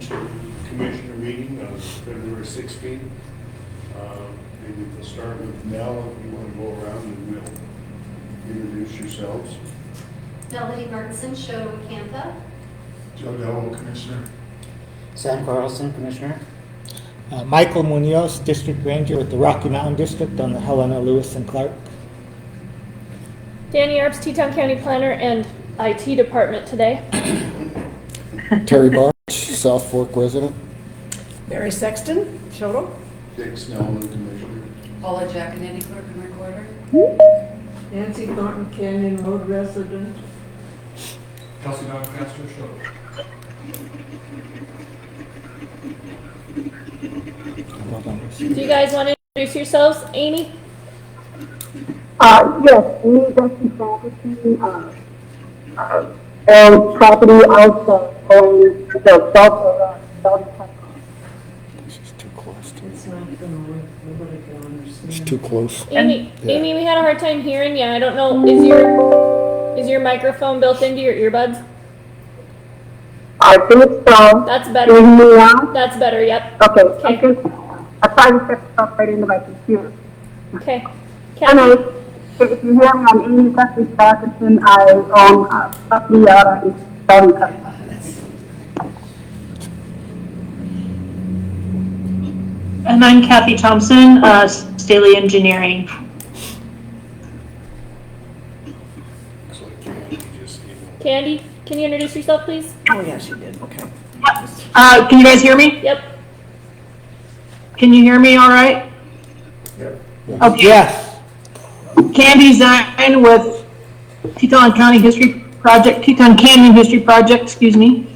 to the Commissioner meeting on February 16th. Maybe we'll start with Mel, if you want to go around and we'll introduce yourselves. Melody Martinson, Show Cantha. Dellwo, Commissioner. Sam Carlson, Commissioner. Michael Munoz, District Ranger with the Rocky Mountain District on the Helena, Lewis, and Clark. Dani Arps, Teton County Planner and IT Department today. Terry Barch, South Fork resident. Mary Sexton, Shoto. Dick Snellman, Commissioner. Paula Jaconetty, Clerk and Recorder. Nancy Thornton Canyon Road resident. Kelsey Doncaster, Show. Do you guys want to introduce yourselves? Amy? Yes, Amy Dusty Property, and property also on the south. This is too close to It's not gonna work, nobody can understand. It's too close. Amy, Yeah. Amy, we had a hard time hearing you. I don't know, is your microphone built into your earbuds? I think so. That's Can better. you hear me now? That's better, yep. Okay, Okay. I tried to set stuff right into my computer. Okay. Anyway, if you hear me, I'm Amy Dusty Property, I own property out in Teton County. And I'm Kathy Thompson, Staley Engineering. Looks like Candy just came up. Candy, can you introduce yourself, please? Oh, yeah, she did, okay. Can you guys hear me? Yep. Can you hear me all right? Yep. Okay. Yes. Candy Zine with Teton County History Project, Teton Canyon History Project, excuse me.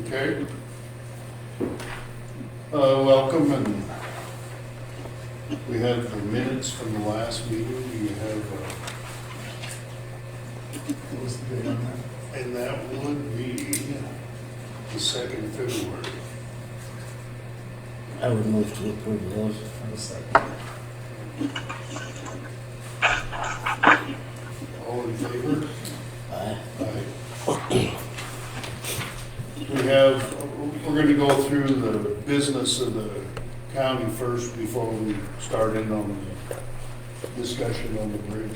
Okay. Welcome, and we have the minutes from the last meeting. You have, what was the date on that? And that would be the 2nd of February. I would move to approve those. All in favor? Aye. Aye. We're going to go through the business of the county first before we start in on the discussion on the bridge.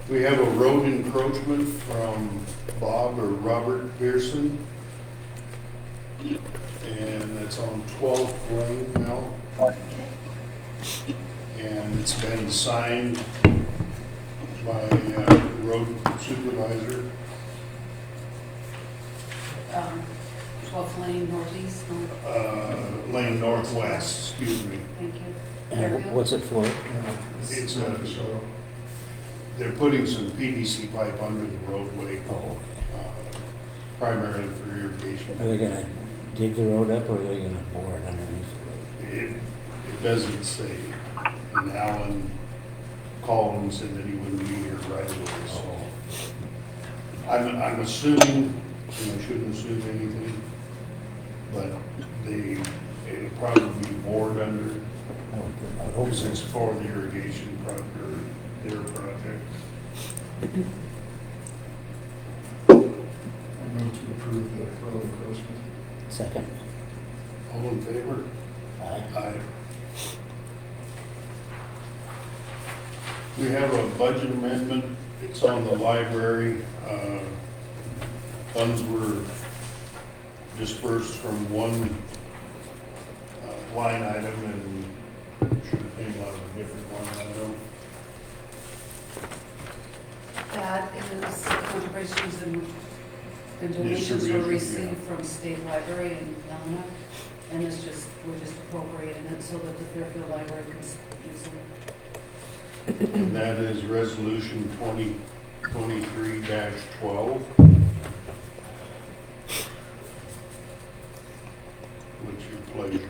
We have a road encroachment from Bob or Robert Pearson, and it's on 12th Lane now. And it's been signed by road supervisor. 12th Lane Northeast. Lane Northwest, excuse me. Thank you. And what's it for? It's they're putting some PVC pipe under the roadway, primarily for irrigation. Are they gonna dig the road up or are they gonna bore it underneath the road? It doesn't say. And Alan called and said that he wouldn't be here right away, so. I'm assuming, and I shouldn't assume anything, but it'll probably be bored under, I would hope because so. it's for the irrigation project, or their project. I move to approve the road encroachment. Second. All in favor? Aye. Aye. We have a budget amendment. It's on the library. Funds were dispersed from one line item and should have came out of a different line item. That is contributions and donations were received from State Library in Helena. And we're just appropriating it so that the Fairfield Library can use it. And that is resolution 2023-12. What's your pleasure?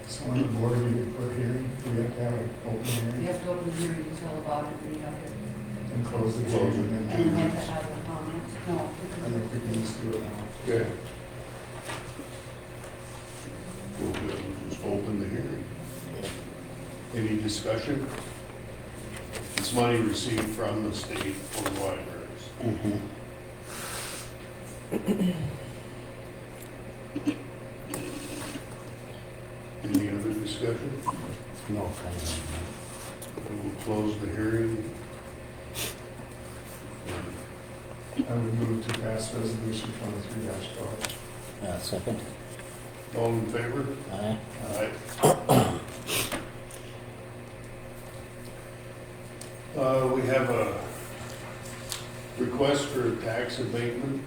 So on the board, we can put hearing, we have to have an open You hearing have to open the hearing to tell about it, and you have to, and close the Close it. hearing and and you then, have to have a comment. No. I think we can just do it now. Okay. We'll just open the hearing. Any discussion? It's money received from the state for libraries. Mm-hmm. Any other discussion? No comment. We'll close the hearing. I would move to pass resolution 23-12. Second. All in favor? Aye. Aye. We have a request for a tax abatement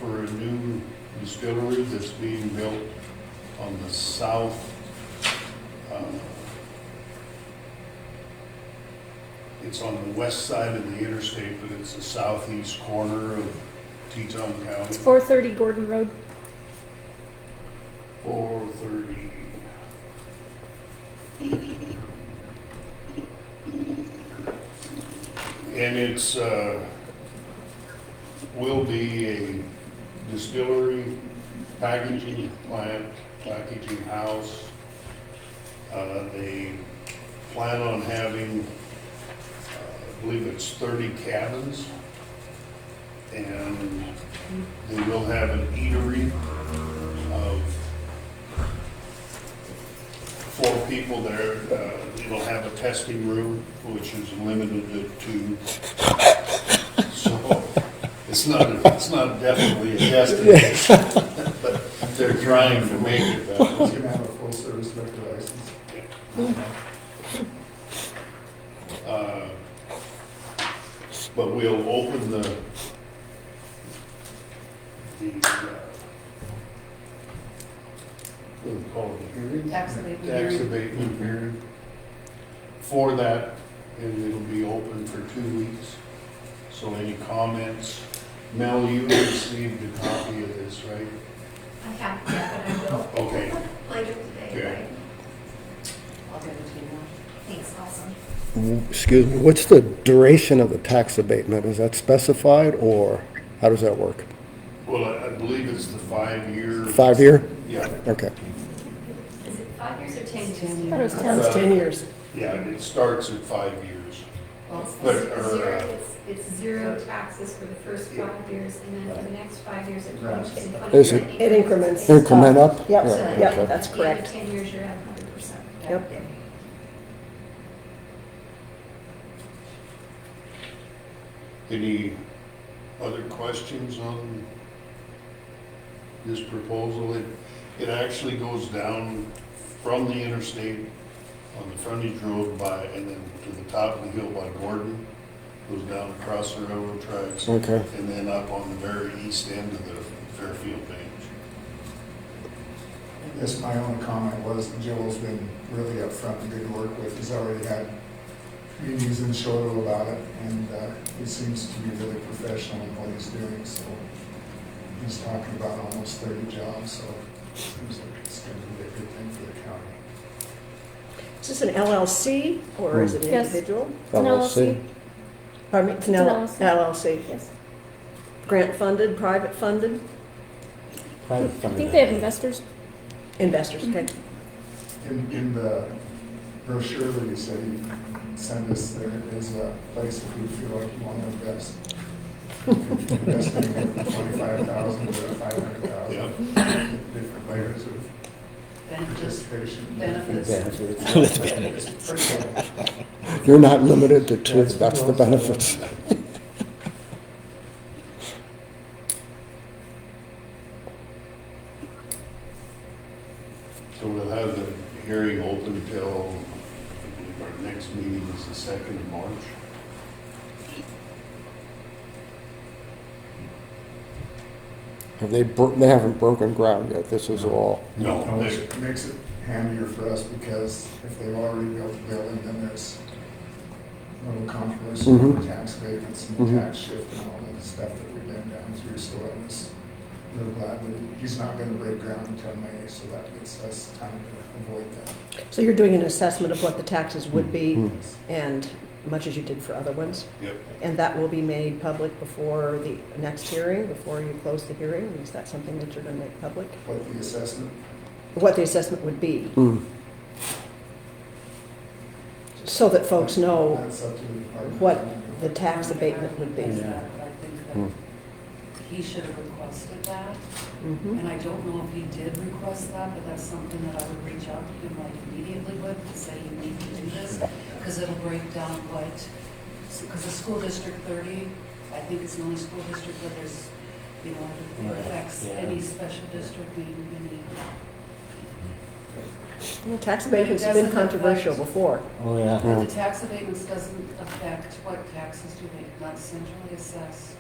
for a new distillery that's being built on the south, it's on the west side of the interstate, but it's the southeast corner of Teton County. It's 430 Gordon Road. 430. And it's, will be a distillery, packaging plant, packaging house. They plan on having, I believe it's 30 cabins. And they will have an eatery of 4 people there. It'll have a testing room, which is limited to 2. So it's not definitely a destination, but they're trying to make it that It's way. going to have a full-service liquor license. But we'll open the what do we call it, the hearing? Tax abatement Tax hearing. abatement hearing for that, and it'll be open for 2 weeks. So any comments? Mel, you received a copy of this, right? I have, yeah, but I will Okay, later today, Okay. right? I'll get it to you now. Thanks, awesome. Excuse me, what's the duration of the tax abatement? Is that specified, or how does that work? well, I believe it's the 5-year. 5-year? Yeah, Okay. Is it 5 years or 10 years? I thought it was 10. That was 10 years. yeah, it starts at 5 years. Well, It's But, zero, it's 0 taxes for the first 5 years, and then for the next 5 years, it Right. goes Is it- It increments. Increment up? Yep, Yeah, yep, okay. that's The other correct. 10 years, you're at 100%. Yep. Any other questions on this proposal? It actually goes down from the interstate on the frontage road and then to the top of the hill by Gordon, goes down across the railroad tracks. Okay. And then up on the very east end of the Fairfield Range. I guess my only comment was Joel's been really upfront and good to work with. He's already had meetings in Shoto about it, and he seems to be really professional in what he's doing, so he's talking about almost 30 jobs, so it seems like it's going to be a good thing for the county. Is this an LLC or is it an Yes. individual? It's an LLC. Pardon me, it's an It's an LLC. Yes. Grant funded, private funded, Private I funding. think they have investors. investors, okay? In the brochure that you said you sent us, there is a place if you feel like you want to invest. Investing at 25,000 to 500,000. Yeah. Different layers of participation. Benefits. It's pretty cool. You're not limited to 2, that's the benefits. So we'll have the hearing open till, I believe our next meeting is the 2nd of March. They haven't broken ground yet, this is all. No, It makes it handier for us because if they've already built the building, then there's a little controversy over tax abatements and the tax shift and all that stuff that we've been down through. So I was real glad that he's not going to break ground until May, so that gives us time to avoid that. So you're doing an assessment of what the taxes would be and much as you did for other ones? Yep. And that will be made public before the next hearing, before you close the hearing? Is that something that you're going to make public? What the assessment, What the assessment would be, so that folks know that's up to the department. what the tax abatement would be. I think that he should have requested that. Mhm. And I don't know if he did request that, but that's something that I would reach out to him like immediately with, to say you need to do this, because it'll break down what, because the school district 30, I think it's the only school district that there's, you know, it Right, affects yeah. any special district, any. Well, tax abatement's been controversial before. Oh, yeah. But the tax abatements doesn't affect what taxes do they, not centrally assessed.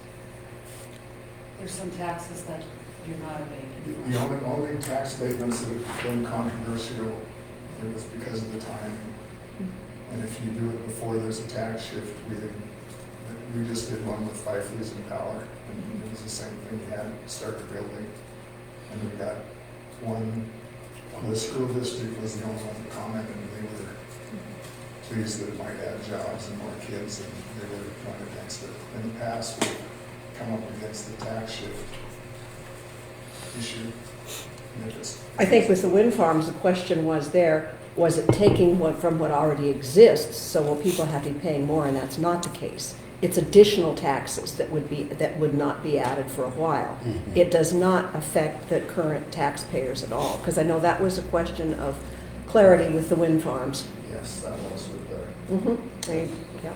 There's some taxes that you're not abating. The only tax statements that have been controversial, it was because of the timing. And if you do it before there's a tax shift, we just did one with Fifeys and Power, and it was the same thing, you had to start the building. And we got one, the school district was the only one that commented, and they were pleased that it might add jobs and more kids, and they were going against it. In the past, we've come up against the tax shift issue. And it just, I think with the wind farms, the question was was it taking what from what already exists, so will people have to be paying more, and that's not the case. It's additional taxes that would not be added for a while. Mhm. It does not affect the current taxpayers at all, because I know that was a question of clarity with the wind farms. yes, that was with the, Yeah.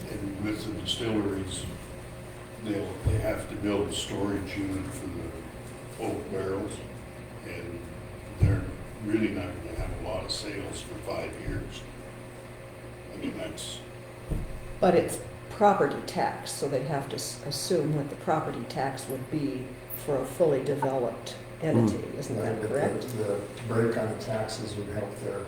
And with the distilleries, they have to build a storage unit for the oak barrels, and they're really not gonna have a lot of sales for 5 years. I mean, that's, But it's property tax, so they'd have to assume what the property tax would be for a fully developed entity, isn't that but correct? the break on the taxes would help their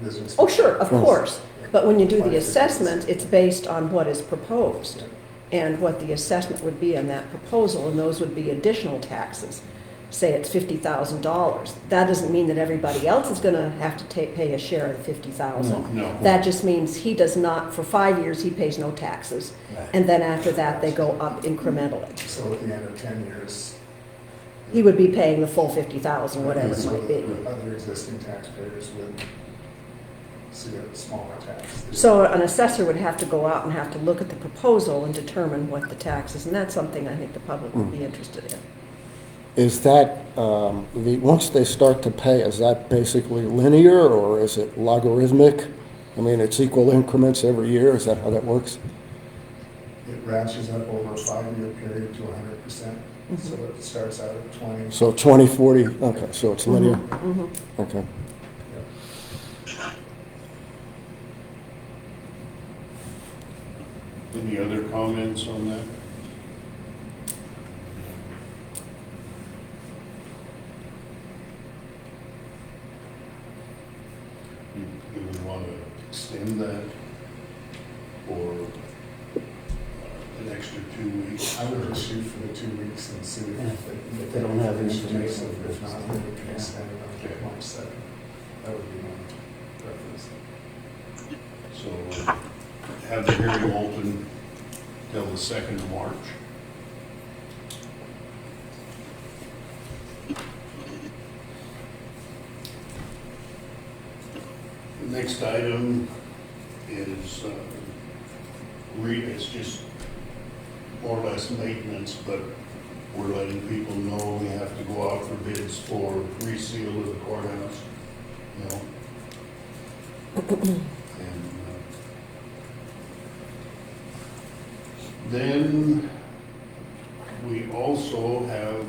business. Oh, sure, of course. But when you do the Like it is. assessment, it's based on what is proposed and what the assessment would be on that proposal, and those would be additional taxes. Say it's $50,000. That doesn't mean that everybody else is gonna have to pay a share of the 50,000. no. That just means he does not, for 5 years, he pays no taxes. Right. And then after that, they go up incrementally. So at the end of 10 years. He would be paying the full 50,000, whatever it so might be. the other existing taxpayers would see a smaller tax. So an assessor would have to go out and have to look at the proposal and determine what the tax is, and that's something I think the public would be interested in. Is that, once they start to pay, is that basically linear or is it logarithmic? I mean, it's equal increments every year, is that how that works? It ratchets up over a 5-year period to 100%. So it starts out at 20. So 20, 40, okay, so it's linear, Mhm. okay. Any other comments on that? Do we want to extend that for an extra 2 weeks? I would just shoot for the 2 weeks and see if They don't have any if information. If not, then we can extend it on March 2nd. That would be my preference. So have the hearing open till the 2nd of March. The next item is, it's just more or less maintenance, but we're letting people know we have to go out for bids for reseal of the courthouse, you know. And then we also have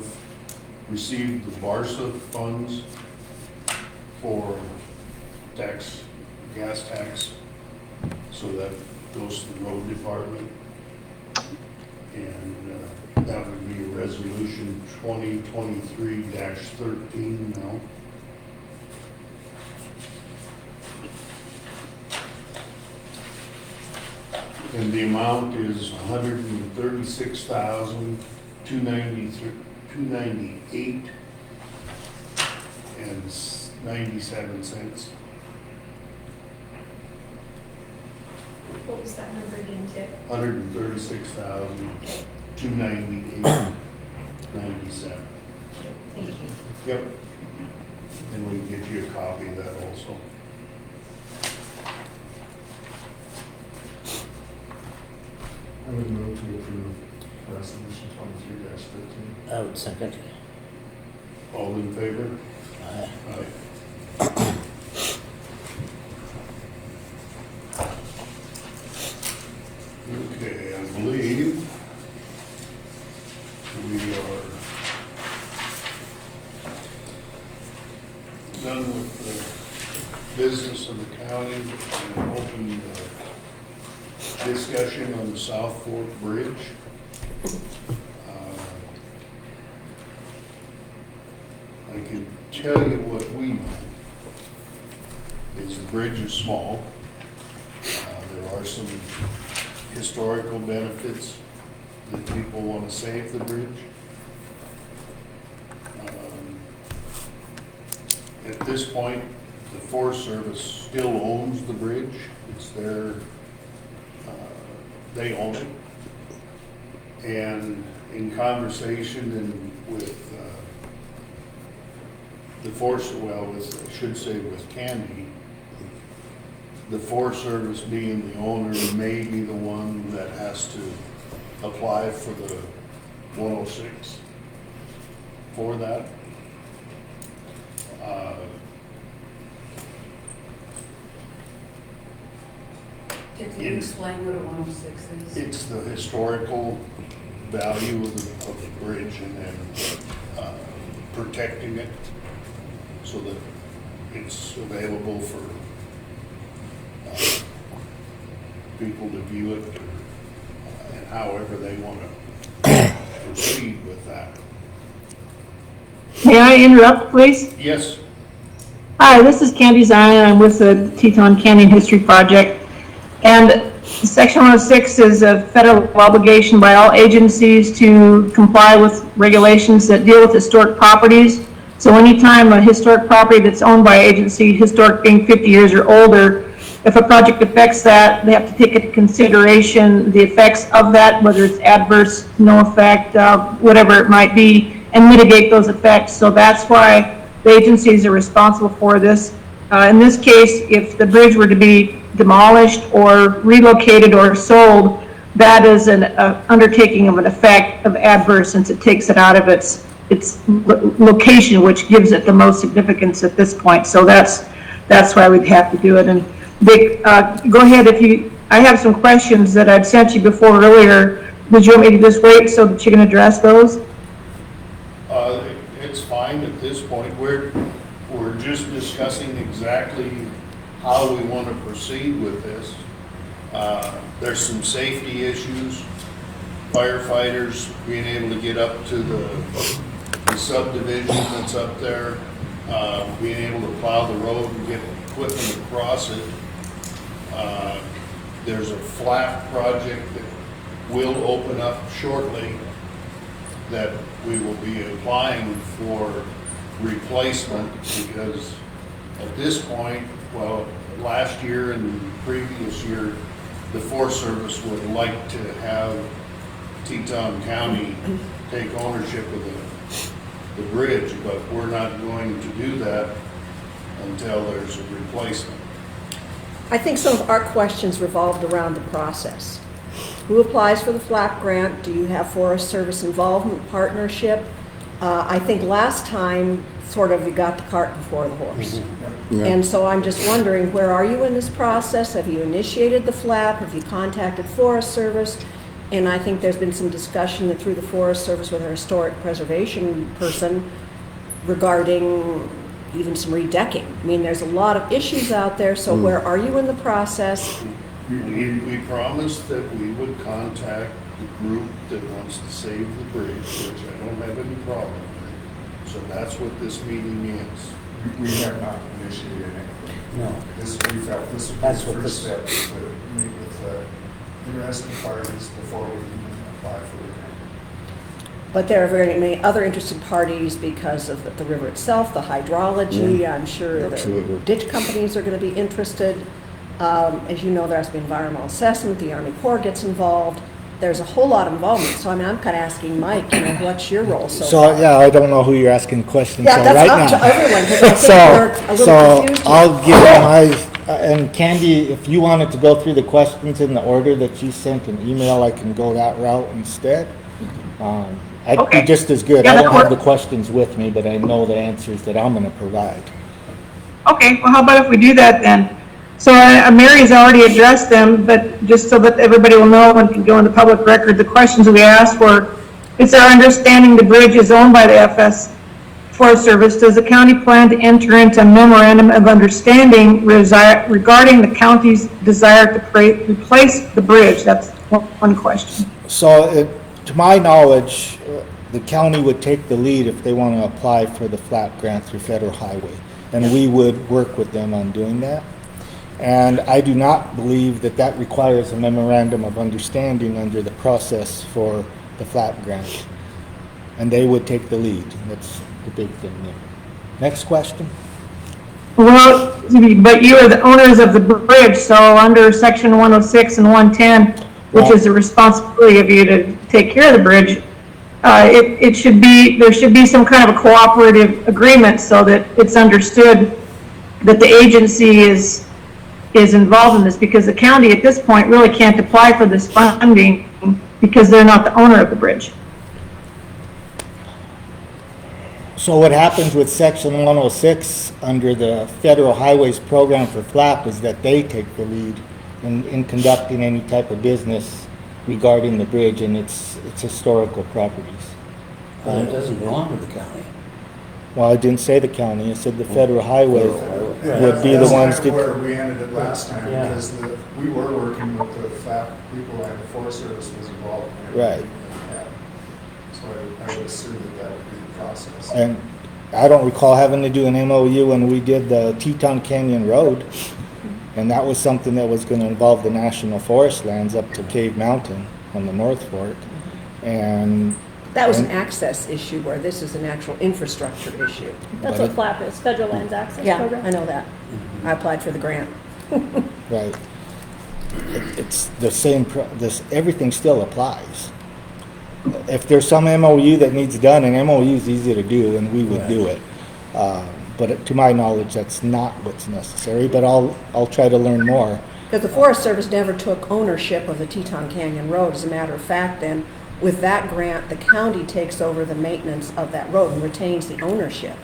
received the BARSA funds for gas tax, so that goes to the road department. And that would be resolution 2023-13 now. And the amount is $136,298 and 97 cents. What was that number again, Dick? 136,298.97. Thank you. Yep. And we can get you a copy of that also. I would move to approve. resolution 23-15. I would second. All in favor? Aye. Aye. Okay, I believe we are done with the business of the county and open discussion on the South Fork Bridge. I can tell you what we know is the bridge is small. There are some historical benefits that people want to save the bridge. At this point, the Forest Service still owns the bridge. It's their, they own it. And in conversation and with the Forest, well, with, I should say with Candy, the Forest Service being the owner may be the one that has to apply for the 106 for that. Can you explain what a 106 is? It's the historical value of the bridge and then protecting it so that it's available for people to view it and however they want to proceed with that. May I interrupt, please? Yes, Hi, this is Candy Zion. I'm with the Teton Canyon History Project. And Section 106 is a federal obligation by all agencies to comply with regulations that deal with historic properties. So anytime a historic property that's owned by agency, historic being 50 years or older, if a project affects that, they have to take into consideration the effects of that, whether it's adverse, no effect, whatever it might be, and mitigate those effects. So that's why the agencies are responsible for this. In this case, if the bridge were to be demolished or relocated or sold, that is an undertaking of an effect of adverse, since it takes it out of its location, which gives it the most significance at this point. So that's why we'd have to do it. And Dick, go ahead if you. I have some questions that I'd sent you before earlier. Would you want me to just wait so that you can address those? it's fine at this point. We're just discussing exactly how we want to proceed with this. There's some safety issues, firefighters being able to get up to the subdivision that's up there, being able to plow the road and get equipment across it. There's a flat project that will open up shortly that we will be applying for replacement, because at this point, well, last year and previous year, the Forest Service would like to have Teton County take ownership of the bridge, but we're not going to do that until there's a replacement. I think some of our questions revolved around the process. Who applies for the flap grant? Do you have Forest Service involvement, partnership? I think last time, sort of, you got the cart before the horse. Mm-hmm. Yeah. And so I'm just wondering, where are you in this process? Have you initiated the flap? Have you contacted Forest Service? And I think there's been some discussion that through the Forest Service with our historic preservation person regarding even some redecking. I mean, there's a lot of issues out there, so where are you in the process? We promised that we would contact the group that wants to save the bridge, which I don't have any problem with. So that's what this meeting is. We have not initiated anything. No. We felt this would be That's the what first this- step, is to meet with interested parties before we even apply for the grant. But there are very many other interested parties because of the river itself, the hydrology. I'm sure Absolutely. the ditch companies are going to be interested. As you know, there has to be environmental assessment. The Army Corps gets involved. There's a whole lot of involvement. So I mean, I'm kind of asking Mike, what's your role so far? Yeah, I don't know who you're asking questions Yeah, of that's right up now. to everyone, because I think we're a little confused. I'll give you my, and Candy, if you wanted to go through the questions in the order that you sent an email, I can go that route instead. I'd Okay. be just as good. Yeah, I that don't have the works. questions with me, but I know the answers that I'm gonna provide. Okay, well, how about if we do that then? So Mary's already addressed them, but just so that everybody will know and can go in the public record, the questions we asked were, it's our understanding the bridge is owned by the FS Forest Service. Does the county plan to enter into a memorandum of understanding regarding the county's desire to replace the bridge? That's one question. So, to my knowledge, the county would take the lead if they want to apply for the flat grant through federal highway, and we would work with them on doing that. And I do not believe that that requires a memorandum of understanding under the process for the flat grant. And they would take the lead. That's the big thing there. Next question. Well, but you are the owners of the bridge, so under section 106 and 110, which is the responsibility of you to take care of the bridge, there should be some kind of a cooperative agreement so that it's understood that the agency is involved in this, because the county at this point really can't apply for this funding because they're not the owner of the bridge. So what happens with section 106 under the federal highways program for FLAP is that they take the lead in conducting any type of business regarding the bridge and its historical properties. But it doesn't belong to the county. Well, I didn't say the county, I said the federal highway Yeah, would be the that's ones kind of that, where we ended it last time, Yeah. because we were working with the FAP people and the Forest Service was involved. in Right. everything that we had. So I would assume that would be the process. and I don't recall having to do an MOU when we did the Teton Canyon Road. And that was something that was gonna involve the national forest lands up to Cave Mountain on the North Fork. And That was an access issue, where this is an actual infrastructure issue. That's what FLAP is, Federal Lands Access Yeah, Program. I know that. I applied for the grant. right. It's the same, everything still applies. If there's some MOU that needs done, an MOU is easy to do, and we would do it. But to my knowledge, that's not what's necessary, but I'll try to learn more. Because the Forest Service never took ownership of the Teton Canyon Road. As a matter of fact, then, with that grant, the county takes over the maintenance of that road and retains the ownership.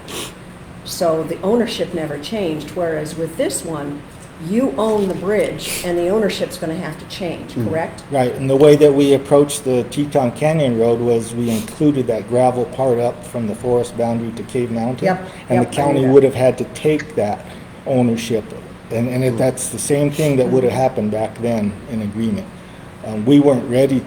So the ownership never changed, whereas with this one, you own the bridge, and the ownership's gonna have to change, correct? Right, and the way that we approached the Teton Canyon Road was we included that gravel part up from the forest boundary to Cave Mountain. Yep, And yep, the I knew county that. would have had to take that ownership. And that's the same thing that would have happened back then in agreement. We weren't ready.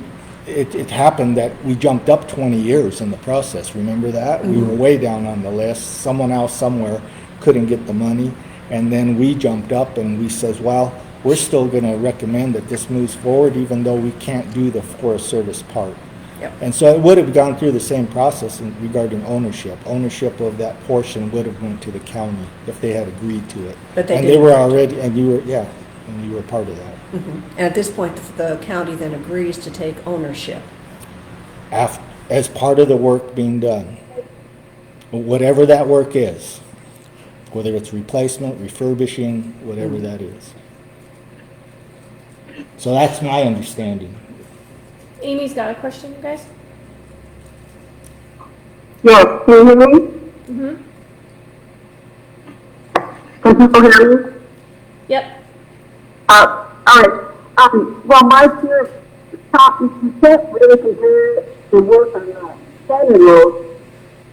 It happened that we jumped up 20 years in the process, remember that? We were way down on the list. Someone else somewhere couldn't get the money. And then we jumped up and we says, well, we're still gonna recommend that this moves forward even though we can't do the Forest Service part. Yep. And so it would have gone through the same process regarding ownership. Ownership of that portion would have went to the county if they had agreed to it. But they And they didn't. were already, and you were part of that. And at this point, the county then agrees to take ownership. As part of the work being done. Whatever that work is, whether it's replacement, refurbishing, whatever that is. So that's my understanding. Amy's got a question, you guys? Yes, can you hear me? Mm-hmm. Can people hear me? Yep. All right. Well, my fear is you can't really compare the work on the Canyon Road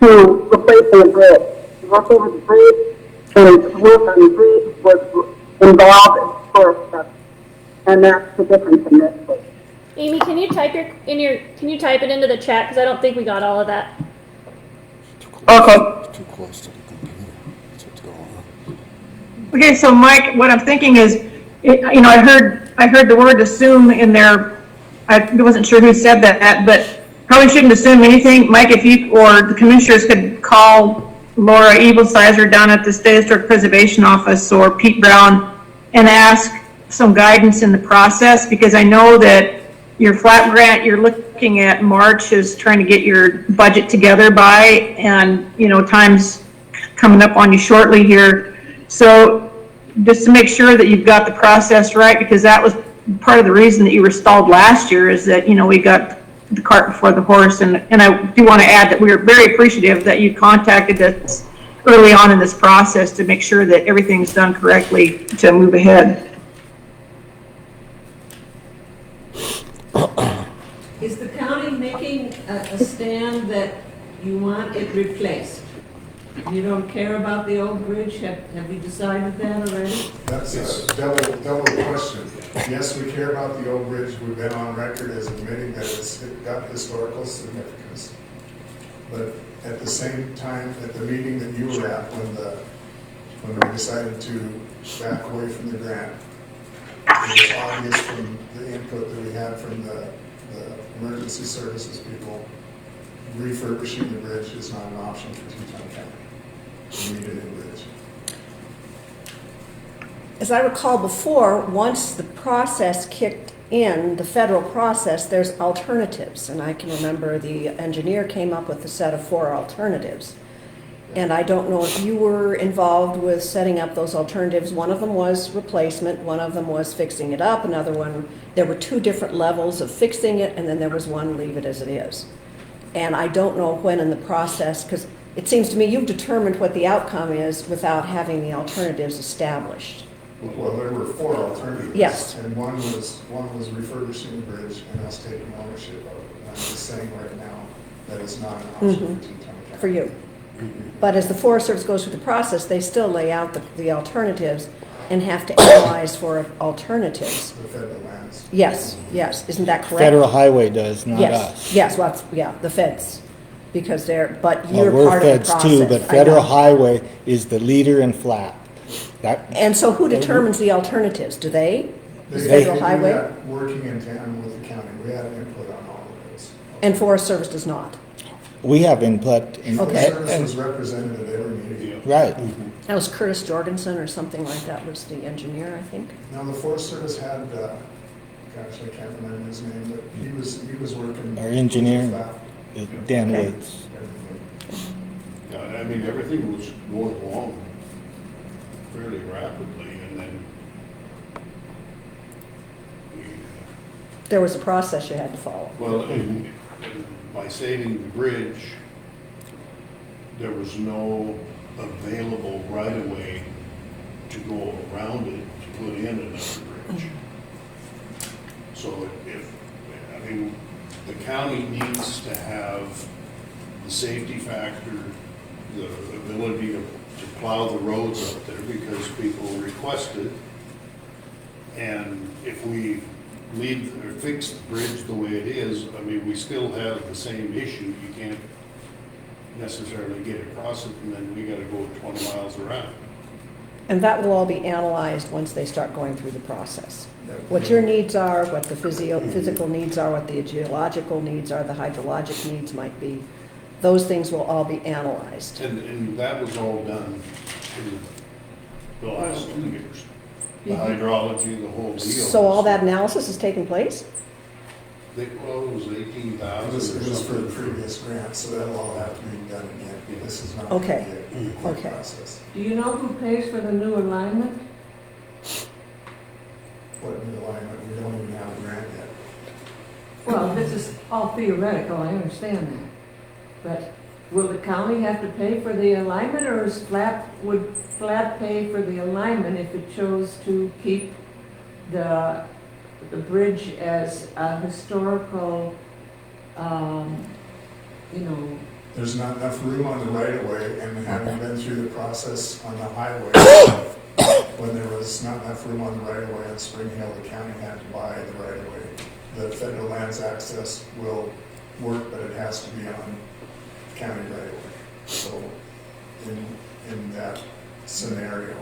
to replacing a bridge. Work over the bridge and work on the bridge was involved in forest stuff. And that's the difference in this case. Amy, can you type can you type it into the chat? Because I don't think we got all of that. Okay. Too close to the computer. That's what's going on. Okay, so Mike, what I'm thinking is, I heard the word assume in there. I wasn't sure who said that, but probably shouldn't assume anything. Mike, if you or the commissioners could call Laura Evilsizer down at the State Historic Preservation Office or Pete Brown and ask some guidance in the process, because I know that your flat grant, you're looking at March is trying to get your budget together by, and time's coming up on you shortly here. So just to make sure that you've got the process right, because that was part of the reason that you were stalled last year, is that we got the cart before the horse. And I do want to add that we are very appreciative that you contacted us early on in this process to make sure that everything's done correctly to move ahead. Is the county making a stand that you want it replaced? You don't care about the old bridge? Have we decided that already? That's a double question. Yes, we care about the old bridge. We've been on record as admitting that it's got historical significance. But at the same time, at the meeting that you were at, when we decided to back away from the grant, it was obvious from the input that we had from the emergency services people, refurbishing the bridge is not an option for Teton County. We need a new bridge. As I recall before, once the process kicked in, the federal process, there's alternatives. And I can remember the engineer came up with a set of 4 alternatives. And I don't know if you were involved with setting up those alternatives. One of them was replacement, one of them was fixing it up, another one, there were 2 different levels of fixing it, and then there was one, leave it as it is. And I don't know when in the process, because it seems to me you've determined what the outcome is without having the alternatives established. Well, there were 4 alternatives. Yes. And one was refurbishing the bridge and us taking ownership of it. And I'm just saying right now that it's not an option for Teton County. For you. But as the Forest Service goes through the process, they still lay out the alternatives and have to analyze for alternatives. The federal lands. Yes, yes, isn't that correct? Federal highway does, not Yes, us. yes, well, the feds, because but Well, you're we're part of the feds process. too, but I federal know. highway is the leader in flat. That, And so who determines the alternatives? Do they? Is They federal do highway? that working in tandem with the county. We had input on all of this. And Forest Service does not? we have input. In, Okay. Service was represented at every meeting. Right. That was Curtis Jorgensen or something like that was the engineer, I think. Now, the Forest Service had, gosh, I can't remember his name, but he was working. Our engineer, with that. Dan Okay. Woods. Yeah, I mean, everything was going along fairly rapidly, and then There was a process you had to follow. well, by saving the bridge, there was no available right-of-way to go around it to put in another bridge. So I mean, the county needs to have the safety factor, the ability to plow the roads up there because people request it. And if we leave or fix the bridge the way it is, I mean, we still have the same issue. You can't necessarily get across it, and then we gotta go 20 miles around. And that will all be analyzed once they start going through the process. What your needs are, what the physical needs are, what the geological needs are, the hydrologic needs might be. Those things will all be analyzed. And that was all done in the last 2 years. The hydrology, the whole deal. So all that analysis is taking place? Well, it was 18,000. It was for the previous grant, so that'll all have to be done again. This is not. Okay. A Okay. process. Do you know who pays for the new alignment? What new alignment, we don't even have a grant yet. Well, this is all theoretical, I understand that. But will the county have to pay for the alignment, or would Flat pay for the alignment if it chose to keep the bridge as a historical, There's not enough room on the right of way, and having been through the process on the highway, when there was not enough room on the right of way on Spring Hill, the county had to buy the right of way. The federal lands access will work, but it has to be on county right of way. So in that scenario,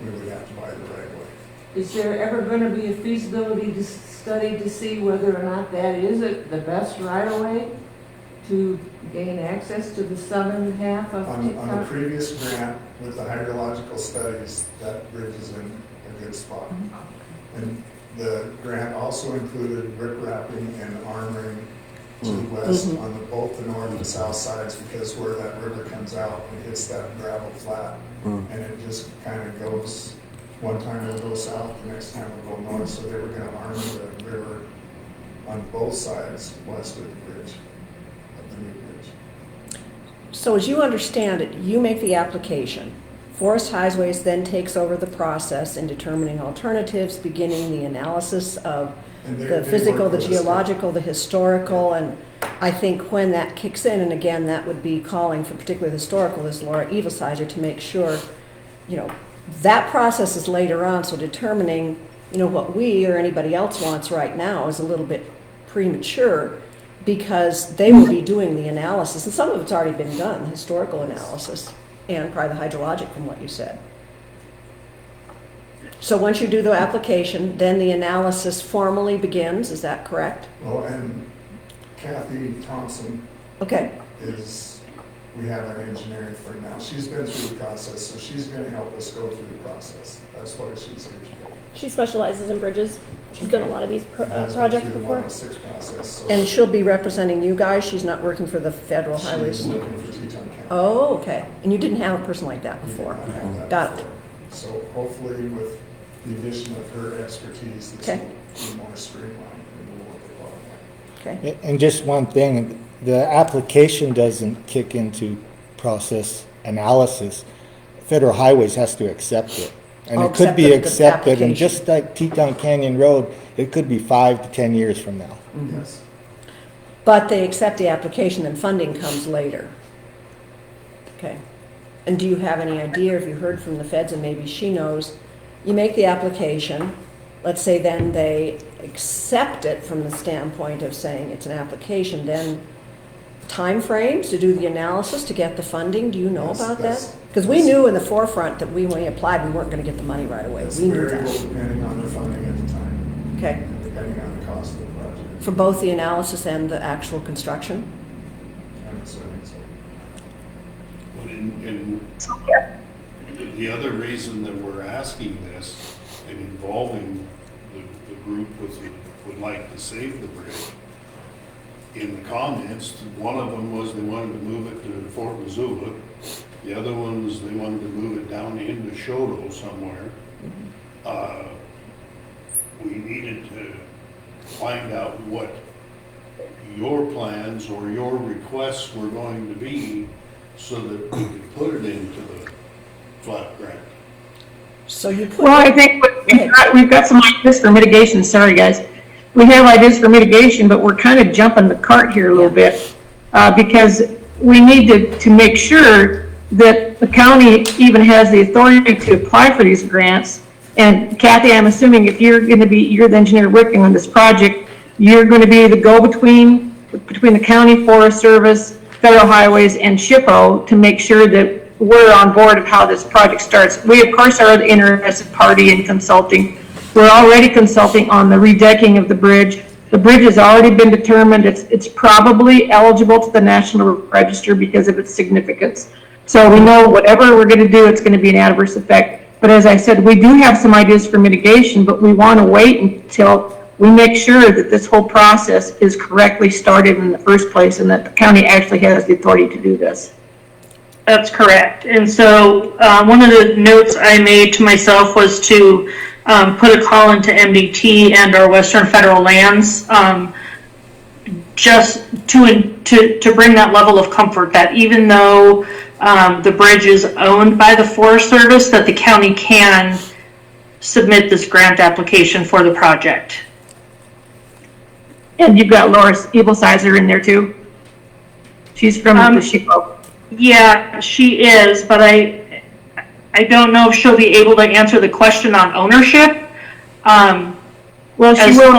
we would have to buy the right of way. Is there ever going to be a feasibility study to see whether or not that is the best right-of-way to gain access to the southern half of On the Teton? previous grant, with the hydrological studies, that bridge is in a good spot. And the grant also included rip wrapping and armoring to the west on both the north and south sides, because where that river comes out, it hits that gravel flat. And it just kind of goes, one time it'll go south, the next time it'll go north, so they were gonna armor the river on both sides west of the bridge, of the new bridge. So as you understand it, you make the application. Forest Highways then takes over the process in determining alternatives, beginning the analysis of And they- the they physical, work the with us. geological, the historical, and I think when that kicks in, and again, that would be calling for particularly historical, is Laura Evasizer to make sure, you know, that process is later on, so determining, you know, what we or anybody else wants right now is a little bit premature, because they will be doing the analysis, and some of it's already been done, historical analysis, and probably the hydrologic from what you said. So once you do the application, then the analysis formally begins, is that correct? Well, and Kathy Thompson Okay, we have an engineering firm now. She's been through the process, so she's gonna help us go through the process. That's what she's here today. She specializes in bridges. She's done a lot of these Has been projects through the before. 106 process, so and she'll be representing you guys, she's not working for the federal highways? she's looking for Teton County. Oh, okay, and you didn't have a person like that before? I have that Got it. before. So hopefully with the addition of her expertise, this Okay. will be more streamlined and we'll work the bottom line. Okay, And just one thing, the application doesn't kick into process analysis. Federal Highways has to accept it. And Oh, it could be accept the accepted, and application. just like Teton Canyon Road, it could be 5 to 10 years from now. Yes. but they accept the application, and funding comes later. Okay, and do you have any idea, if you heard from the feds, and maybe she knows, you make the application, let's say then they accept it from the standpoint of saying it's an application, then timeframes to do the analysis to get the funding, do you know Yes, about that's- that? Because we knew in the forefront that when we applied, we weren't gonna get the money right away, It's we knew variable that. depending on the funding at the time, Okay, and depending on the cost of the project. for both the analysis and the actual construction? I'm assuming so. But in the other reason that we're asking this and involving the group would like to save the bridge, in the comments, one of them was they wanted to move it to Fort Missoula. The other one was they wanted to move it down into Shoto somewhere. We needed to find out what your plans or your requests were going to be so that we could put it into the flat grant. So you put. Well, I think we've got some ideas for mitigation, sorry guys. We have ideas for mitigation, but we're kind of jumping the cart here a little bit, because we need to make sure that the county even has the authority to apply for these grants. And Kathy, I'm assuming if you're the engineer working on this project, you're gonna be the go-between between the county, Forest Service, Federal Highways, and SHPO to make sure that we're on board of how this project starts. We, of course, are the interested party in consulting. We're already consulting on the redecking of the bridge. The bridge has already been determined. It's probably eligible to the National Register because of its significance. So we know whatever we're gonna do, it's gonna be an adverse effect. But as I said, we do have some ideas for mitigation, but we wanna wait until we make sure that this whole process is correctly started in the first place and that the county actually has the authority to do this. That's correct. And so one of the notes I made to myself was to put a call into MDT and our Western Federal Lands, just to bring that level of comfort that even though the bridge is owned by the Forest Service, that the county can submit this grant application for the project. And you've got Laura Ebelsizer in there too. She's from the SHPO. Yeah, she is, but I don't know if she'll be able to answer the question on ownership. Well, she will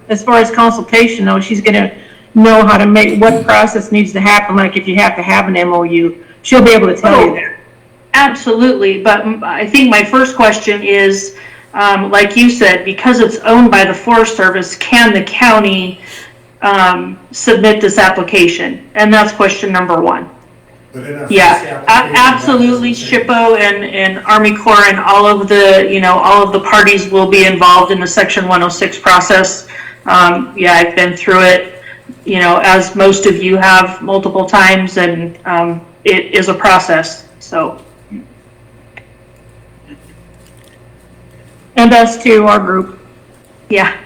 as far as consultation though. She's gonna know how to make, what process needs to happen, like if you have to have an MOU. She'll be able to tell you that. Absolutely, but I think my first question is, like you said, because it's owned by the Forest Service, can the county submit this application? And that's question number one. Yeah, absolutely. SHPO and Army Corps and all of the parties will be involved in the Section 106 process. Yeah, I've been through it, as most of you have multiple times, and it is a process. So. And us too, our group. Yeah.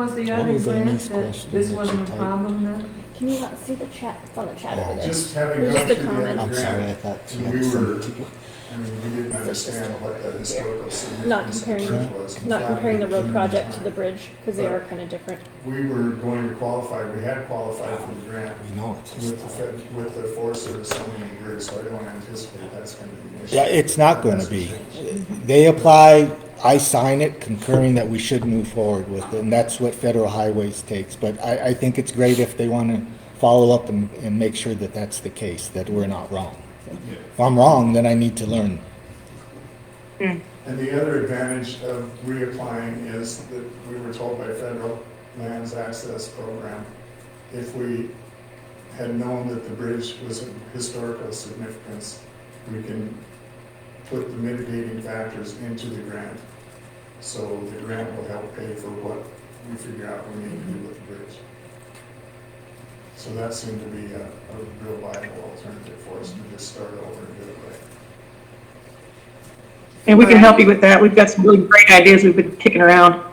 was the What other was grant Amy's that question this that you wasn't a typed? problem then? Can you not see the chat? It's on the chat over there. Just having There's gone just through the the other comment. I'm sorry, I grant, thought she and had we sent were, it to you. I mean, we didn't understand what the historical Not significance of the comparing, bridge was. not comparing the road project to the bridge, because they are kind of different. We were going to qualify, we had qualified for the grant We know it's with the, with the Forest Service owning the bridge, so I don't anticipate that's going to be an issue. Yeah, it's not going to be. They apply, I sign it concurring that we should move forward with it, and that's what Federal Highways takes. But I think it's great if they want to follow up and make sure that that's the case, that we're not wrong. If I'm wrong, then I need to learn. And the other advantage of reapplying is that we were told by Federal Lands Access Program, if we had known that the bridge was of historical significance, we can put the mitigating factors into the grant. So the grant will help pay for what we figure out we need to do with the bridge. So that seemed to be a real viable alternative for us to just start over and do it right. And we can help you with that. We've got some really great ideas we've been kicking around.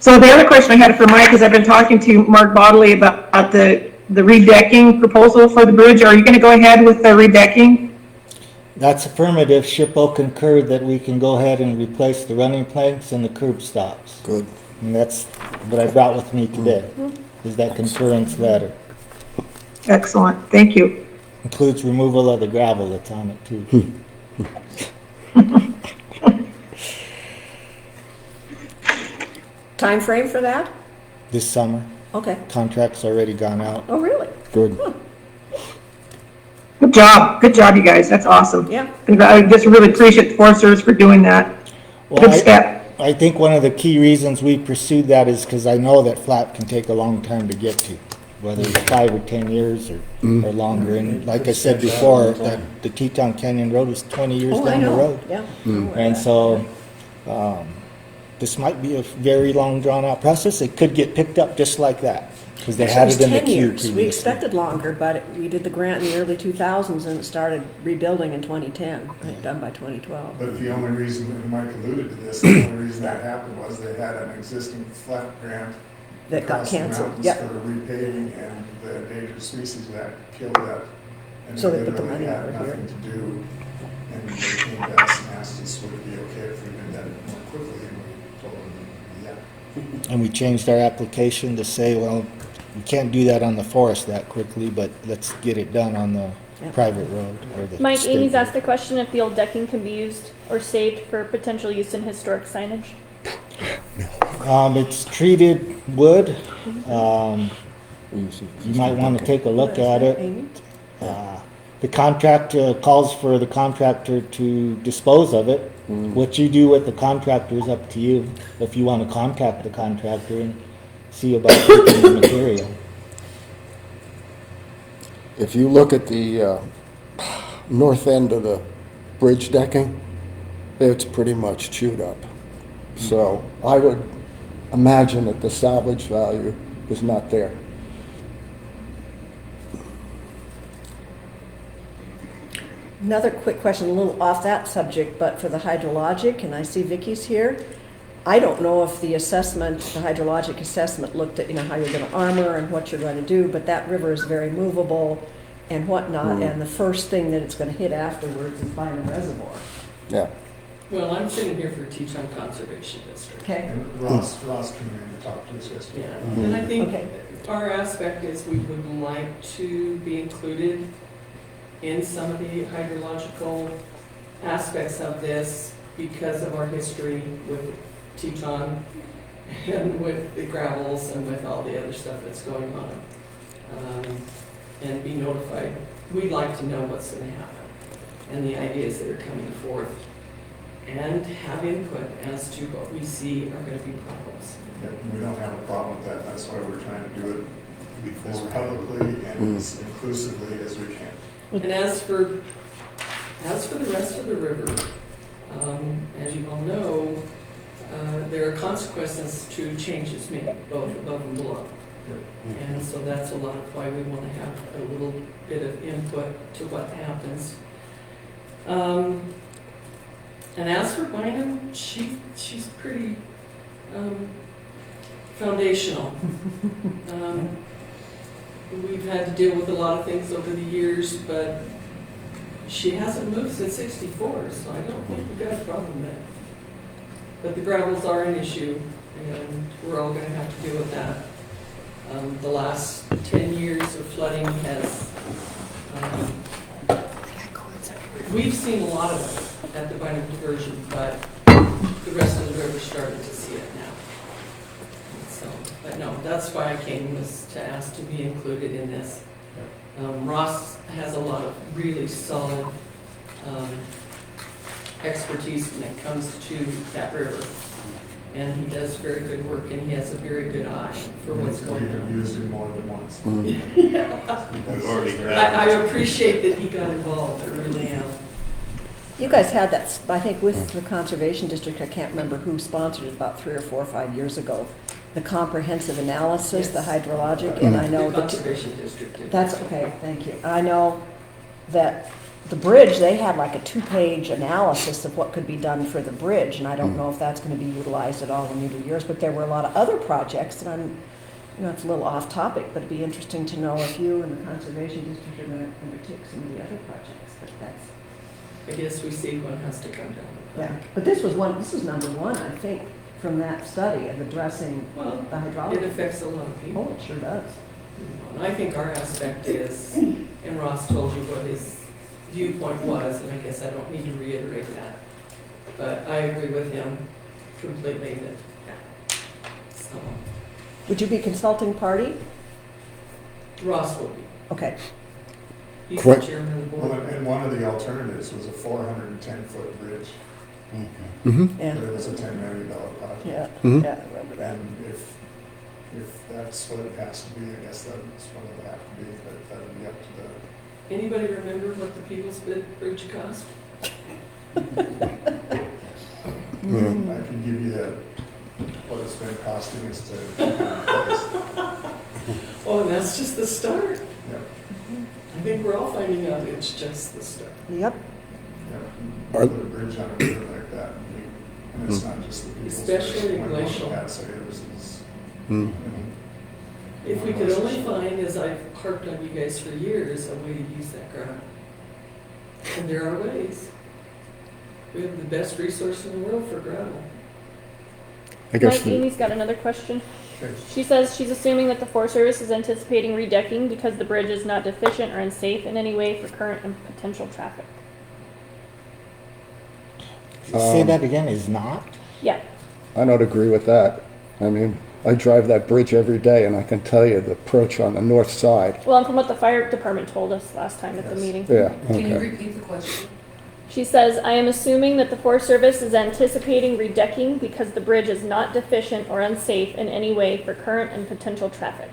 So the other question I had for Mike is I've been talking to Mark Bodley about the redecking proposal for the bridge. Are you going to go ahead with the redecking? That's affirmative. SHPO concurred that we can go ahead and replace the running planks and the curb stops. Good. And that's what I brought with me today, is that concurrence letter. Excellent. Thank you. Includes removal of the gravel that's on it too. Time frame for that? This summer, Okay. contract's already gone out. Oh, really? Good. Good job. Good job, you guys. That's awesome. Yeah. And I just really appreciate the Forest Service for doing that. Well, Good step. I think one of the key reasons we pursued that is because I know that flat can take a long time to get to, whether it's 5 or 10 years or longer. And like I said before, that the Teton Canyon Road was 20 years Oh, I down the know. road. Yeah. And so, this might be a very long drawn out process. It could get picked up just like that, because they had it in the 10 queue years. previously. We expected longer, but we did the grant in the early 2000s and it started rebuilding in 2010, done by 2012. But the only reason, and Mike alluded to this, the only reason that happened was they had an existing flat grant That got across the canceled, mountains yep. for repaving, and the Endangered Species Act killed that. And So it they put the literally money had over here. nothing to do, and they came to us and asked us would it be okay if we did that more quickly, and we told them, yeah. And we changed our application to say, well, we can't do that on the forest that quickly, but let's get it done on the Yep. private road or the Mike, state Amy's road. asked the question if the old decking can be used or saved for potential use in historic signage. It's treated wood. You might want to take a look at it. Amy? The contract calls for the contractor to dispose of it. What you do with the contractor is up to you. If you want to contact the contractor and see about taking the material. If you look at the north end of the bridge decking, it's pretty much chewed up. So I would imagine that the salvage value is not there. Another quick question, a little off that subject, but for the hydrologic, and I see Vicky's here. I don't know if the assessment, the hydrologic assessment looked at, how you're gonna armor and what you're gonna do, but that river is very movable and whatnot, and the first thing that it's gonna hit afterwards is find a reservoir. Yeah. Well, I'm sitting here for Teton Conservation District. Okay? And Ross came in to talk to us yesterday. Yeah, and I think Okay. our aspect is we would like to be included in some of the hydrological aspects of this because of our history with Teton and with the gravels and with all the other stuff that's going on. And be notified. We'd like to know what's going to happen and the ideas that are coming forth and have input as to what we see are going to be problems. Yeah, we don't have a problem with that, that's why we're trying to do it as publicly and as inclusively as we can. And as for the rest of the river, as you all know, there are consequences to changes made, both above and below. And so that's a lot of why we want to have a little bit of input to what happens. And as for Bynum, she's pretty foundational. We've had to deal with a lot of things over the years, but she hasn't moved since '64, so I don't think we've got a problem there. But the gravels are an issue, and we're all gonna have to deal with that. The last 10 years of flooding has, we've seen a lot of it at the Bynum diversion, but the rest of the river started to see it now. So, but no, that's why I came, was to ask to be included in this. Ross has a lot of really solid expertise when it comes to that river. And he does very good work, and he has a very good eye for what's going on. We've used him more than once. I appreciate that he got involved, I really am. You guys had that, I think with the Conservation District, I can't remember who sponsored it, about 3 or 4 or 5 years ago. The comprehensive analysis, the hydrologic, and I know The Conservation District did. that's, okay, thank you. I know that the bridge, they had like a 2-page analysis of what could be done for the bridge, and I don't know if that's gonna be utilized at all in later years, but there were a lot of other projects, and I'm, you know, it's a little off topic, but it'd be interesting to know if you and the Conservation District are gonna undertake some of the other projects, but that's. I guess we see one has to come down. Yeah, but this was number one, I think, from that study of addressing Well, the hydraulic. it affects a lot of people. Oh, it sure does. And I think our aspect is, and Ross told you what his viewpoint was, and I guess I don't need to reiterate that. But I agree with him completely that, yeah. So, Would you be consulting party? Ross will be. Okay. He's the Correct. chairman of the Well, board. and one of the alternatives was a 410-foot bridge, Mm-hmm. Yeah, but it was a $10 million project. yeah, Mhm. yeah, I remember that. And if that's what it has to be, I guess that's what it would have to be, but that would be up to Anybody remember what the People's Bridge cost? I can give you what it's been costing us to. Oh, and that's just the start. Yep, I think we're all finding out it's just the start. Yep. yep. Put a bridge on a river like that, and it's not just the people's. Especially bridge. When glacial. Paso is, If we could only find, as I've harped on you guys for years, a way to use that ground. And there are ways. We have the best resource in the world for gravel. I guess Mike, Amy's got another question. Okay. She says she's assuming that the Forest Service is anticipating redecking because the bridge is not deficient or unsafe in any way for current and potential traffic. Say that again, is not? Yeah. I don't agree with that. I mean, I drive that bridge every day, and I can tell you the approach on the north side. Well, and from what the fire department told us last time at the meeting. Yeah, Can you okay. repeat the question? She says, I am assuming that the Forest Service is anticipating redecking because the bridge is not deficient or unsafe in any way for current and potential traffic.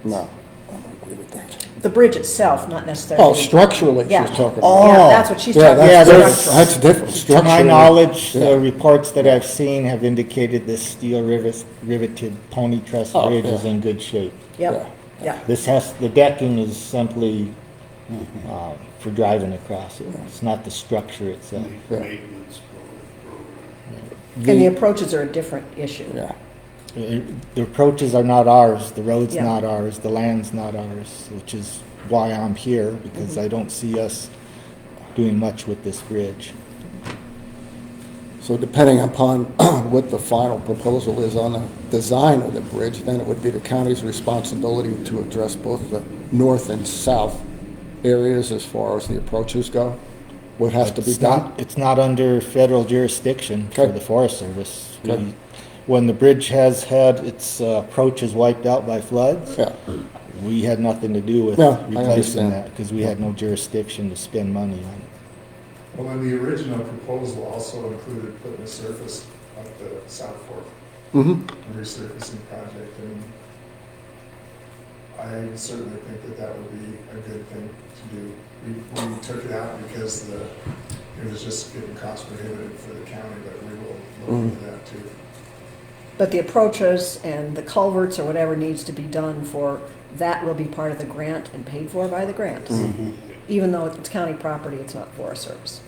No, I don't agree with that. The bridge itself, not necessarily. Oh, structurally, Yeah. she's talking Oh. about. Yeah, that's what she's Yeah, talking about. Yeah, that's different. To my Structurally. knowledge, Yeah. the reports that I've seen have indicated this steel riveted pony truss Oh, bridge is yeah. in good shape. Yep, yeah. The decking is simply for driving across it. It's not the structure itself. Yeah. Maintenance program. And the approaches are a different issue. Yeah. The approaches are not ours, the road's Yeah. not ours, the land's not ours, which is why I'm here, because I don't see us doing much with this bridge. So depending upon what the final proposal is on the design of the bridge, then it would be the county's responsibility to address both the north and south areas as far as the approaches go. What has to be done? It's not under federal jurisdiction for Okay. the Forest Service. Okay. When the bridge has had its approaches wiped out by floods, Yeah, we had nothing to do with No, I replacing understand. that, because we had no jurisdiction to spend money on it. Well, and the original proposal also included putting a surface up the South Fork, mm-hmm, a resurfacing project, and I certainly think that would be a good thing to do. We took it out because it was just getting cost prohibitive for the county, but we will look into that too. But the approaches and the culverts or whatever needs to be done for, that will be part of the grant and paid for by the grant. Even though it's county property, it's not Forest Service.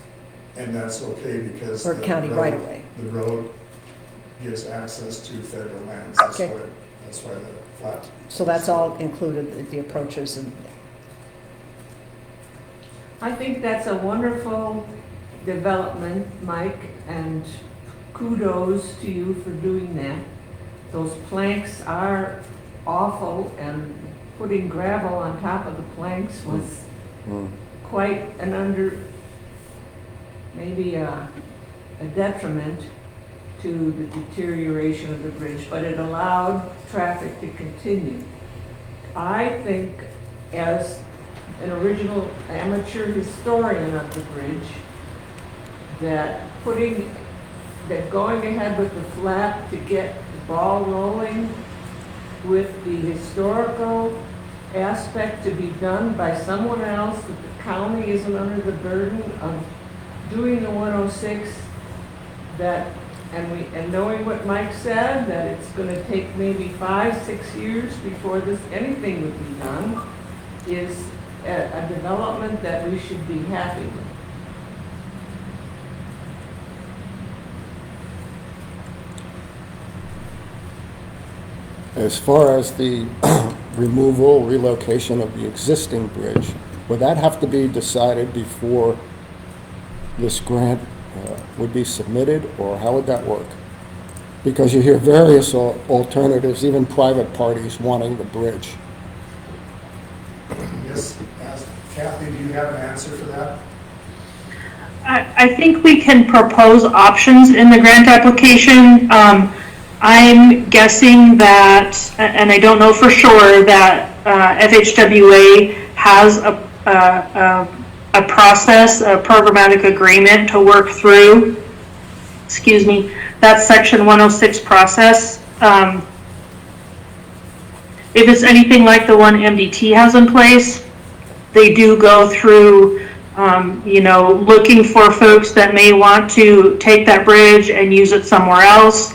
And that's okay because. Or the county road- right-of-way. The road gives access to federal lands. That's Okay. that's why the flat. So that's all included, the approaches and, I think that's a wonderful development, Mike, and kudos to you for doing that. Those planks are awful, and putting gravel on top of the planks was quite an maybe a detriment to the deterioration of the bridge, but it allowed traffic to continue. I think, as an original amateur historian of the bridge, that going ahead with the flat to get the ball rolling with the historical aspect to be done by someone else, that the county isn't under the burden of doing the 106, and knowing what Mike said, that it's gonna take maybe 5-6 years before anything would be done, is a development that we should be happy with. As far as the removal, relocation of the existing bridge, would that have to be decided before this grant would be submitted, or how would that work? Because you hear various alternatives, even private parties wanting the bridge. Yes, Kathy, do you have an answer for that? I think we can propose options in the grant application. I'm guessing that, and I don't know for sure, that FHWA has a process, a programmatic agreement to work through, that section 106 process. If it's anything like the one MDT has in place, they do go through, looking for folks that may want to take that bridge and use it somewhere else.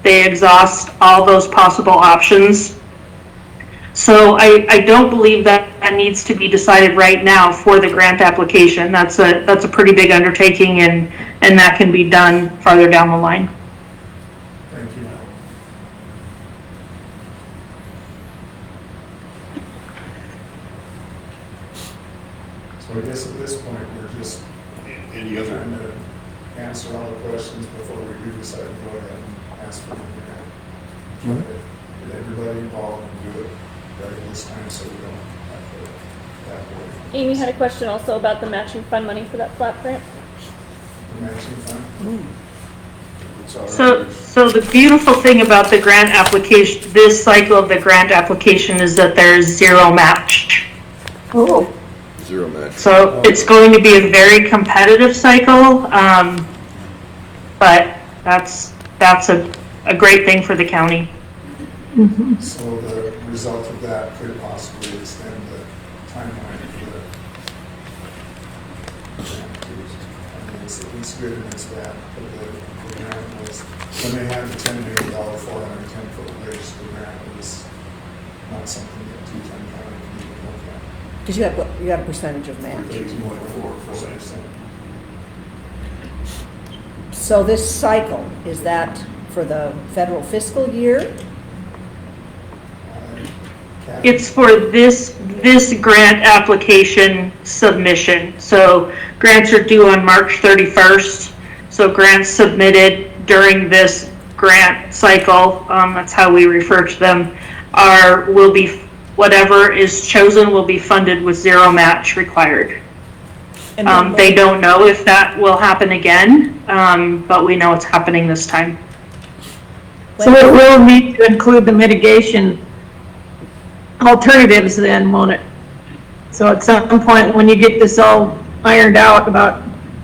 They exhaust all those possible options. So I don't believe that needs to be decided right now for the grant application. That's a pretty big undertaking, and that can be done farther down the line. Thank you. So I guess at this point, we're just Any other? trying to answer all the questions before we do decide to go ahead and ask for the grant. Try to get everybody involved and do it right this time so we don't have to that way. Amy had a question also about the matching fund money for that flat grant. The matching fund? It's all right. So the beautiful thing about the grant application, this cycle of the grant application, is that there's zero match. Oh, Zero match. So it's going to be a very competitive cycle, but that's a great thing for the county. So the result of that could possibly extend the timeline for the grant. I mean, it's good and it's bad, but the grant was, when they had the $10 million 410-foot bridge, the grant was not something that Teton County can even look at. because you have a percentage of match. 13.4%. So this cycle, is that for the federal fiscal year? It's for this grant application submission. So grants are due on March 31st. So grants submitted during this grant cycle, that's how we refer to them, will be, whatever is chosen will be funded with zero match required. They don't know if that will happen again, but we know it's happening this time. so it will need to include the mitigation alternatives then, won't it? So at some point, when you get this all ironed out about